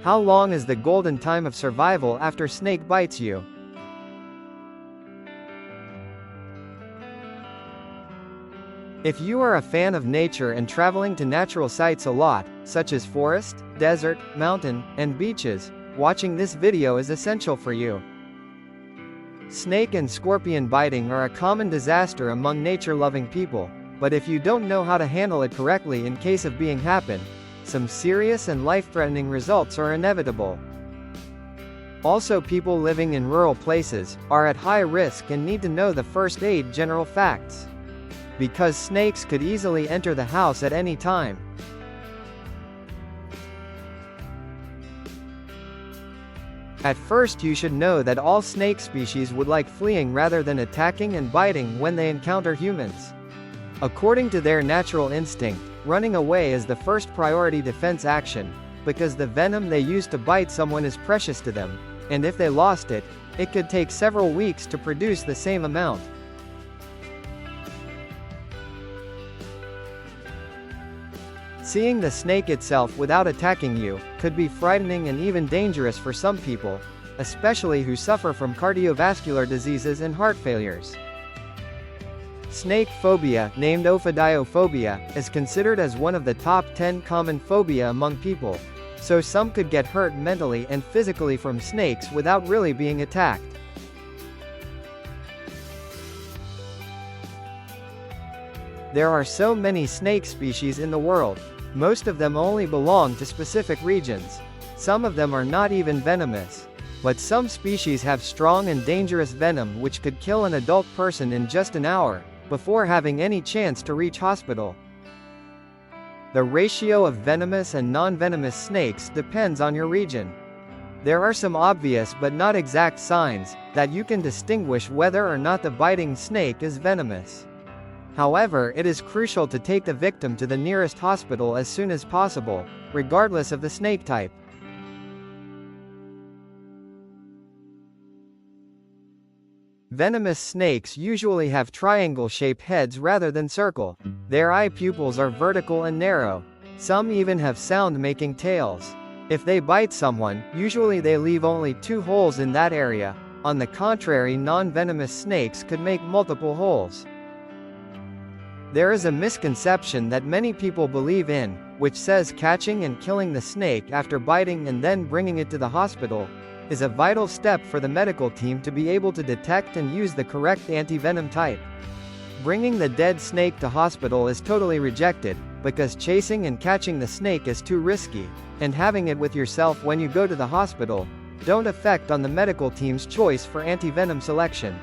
How long is the golden time of survival after snake bites you? If you are a fan of nature and traveling to natural sites a lot, such as forest, desert, mountain, and beaches, watching this video is essential for you. Snake and scorpion biting are a common disaster among nature-loving people, but if you don't know how to handle it correctly in case of being happen, some serious and life-threatening results are inevitable. Also, people living in rural places are at high risk and need to know the first aid general facts, because snakes could easily enter the house at any time. At first, you should know that all snake species would like fleeing rather than attacking and biting when they encounter humans. According to their natural instinct, running away is the first priority defense action, because the venom they use to bite someone is precious to them, and if they lost it, it could take several weeks to produce the same amount. Seeing the snake itself without attacking you could be frightening and even dangerous for some people, especially who suffer from cardiovascular diseases and heart failures. Snake phobia, named ophidiophobia, is considered as one of the top 10 common phobia among people, so some could get hurt mentally and physically from snakes without really being attacked. There are so many snake species in the world. Most of them only belong to specific regions. Some of them are not even venomous. But some species have strong and dangerous venom which could kill an adult person in just an hour, before having any chance to reach hospital. The ratio of venomous and non-venomous snakes depends on your region. There are some obvious but not exact signs that you can distinguish whether or not the biting snake is venomous. However, it is crucial to take the victim to the nearest hospital as soon as possible, regardless of the snake type. Venomous snakes usually have triangle-shaped heads rather than circle. Their eye pupils are vertical and narrow. Some even have sound-making tails. If they bite someone, usually they leave only 2 holes in that area. On the contrary, non-venomous snakes could make multiple holes. There is a misconception that many people believe in, which says catching and killing the snake after biting and then bringing it to the hospital is a vital step for the medical team to be able to detect and use the correct antivenom type. Bringing the dead snake to hospital is totally rejected, because chasing and catching the snake is too risky, and having it with yourself when you go to the hospital don't affect on the medical team's choice for antivenom selection.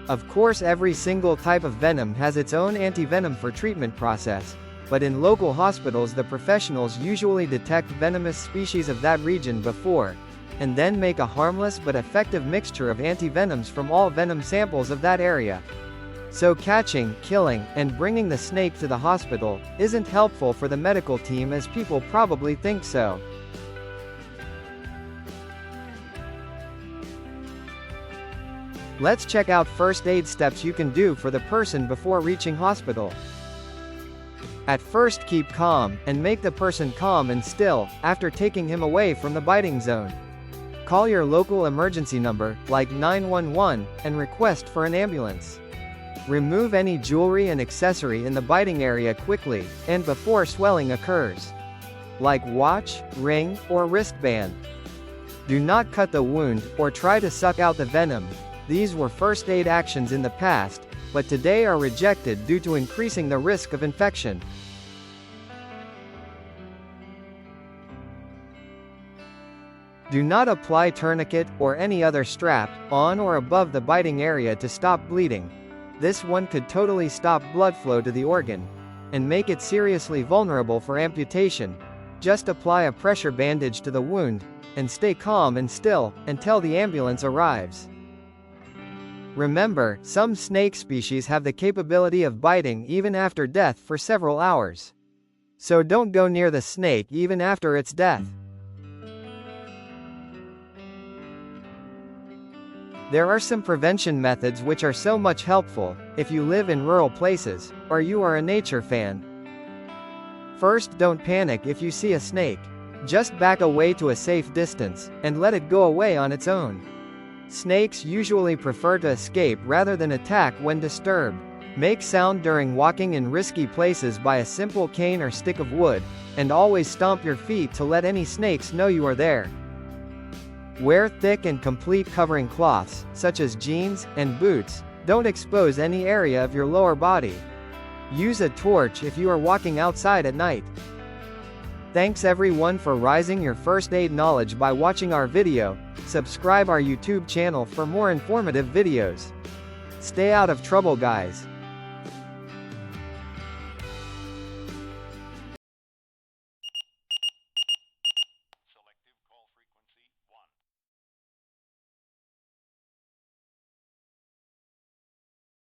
Of course, every single type of venom has its own antivenom for treatment process, but in local hospitals the professionals usually detect venomous species of that region before, and then make a harmless but effective mixture of antivenoms from all venom samples of that area. So catching, killing, and bringing the snake to the hospital isn't helpful for the medical team as people probably think so. Let's check out first aid steps you can do for the person before reaching hospital. At first, keep calm, and make the person calm and still, after taking him away from the biting zone. Call your local emergency number, like 911, and request for an ambulance. Remove any jewelry and accessory in the biting area quickly, and before swelling occurs, like watch, ring, or wristband. Do not cut the wound, or try to suck out the venom. These were first aid actions in the past, but today are rejected due to increasing the risk of infection. Do not apply tourniquet or any other strap on or above the biting area to stop bleeding. This one could totally stop blood flow to the organ and make it seriously vulnerable for amputation. Just apply a pressure bandage to the wound and stay calm and still until the ambulance arrives. Remember, some snake species have the capability of biting even after death for several hours. So don't go near the snake even after its death. There are some prevention methods which are so much helpful, if you live in rural places, or you are a nature fan. First, don't panic if you see a snake. Just back away to a safe distance, and let it go away on its own. Snakes usually prefer to escape rather than attack when disturbed. Make sound during walking in risky places by a simple cane or stick of wood, and always stomp your feet to let any snakes know you are there. Wear thick and complete covering cloths, such as jeans and boots. Don't expose any area of your lower body. Use a torch if you are walking outside at night. Thanks everyone for rising your first aid knowledge by watching our video. Subscribe our YouTube channel for more informative videos. Stay out of trouble, guys.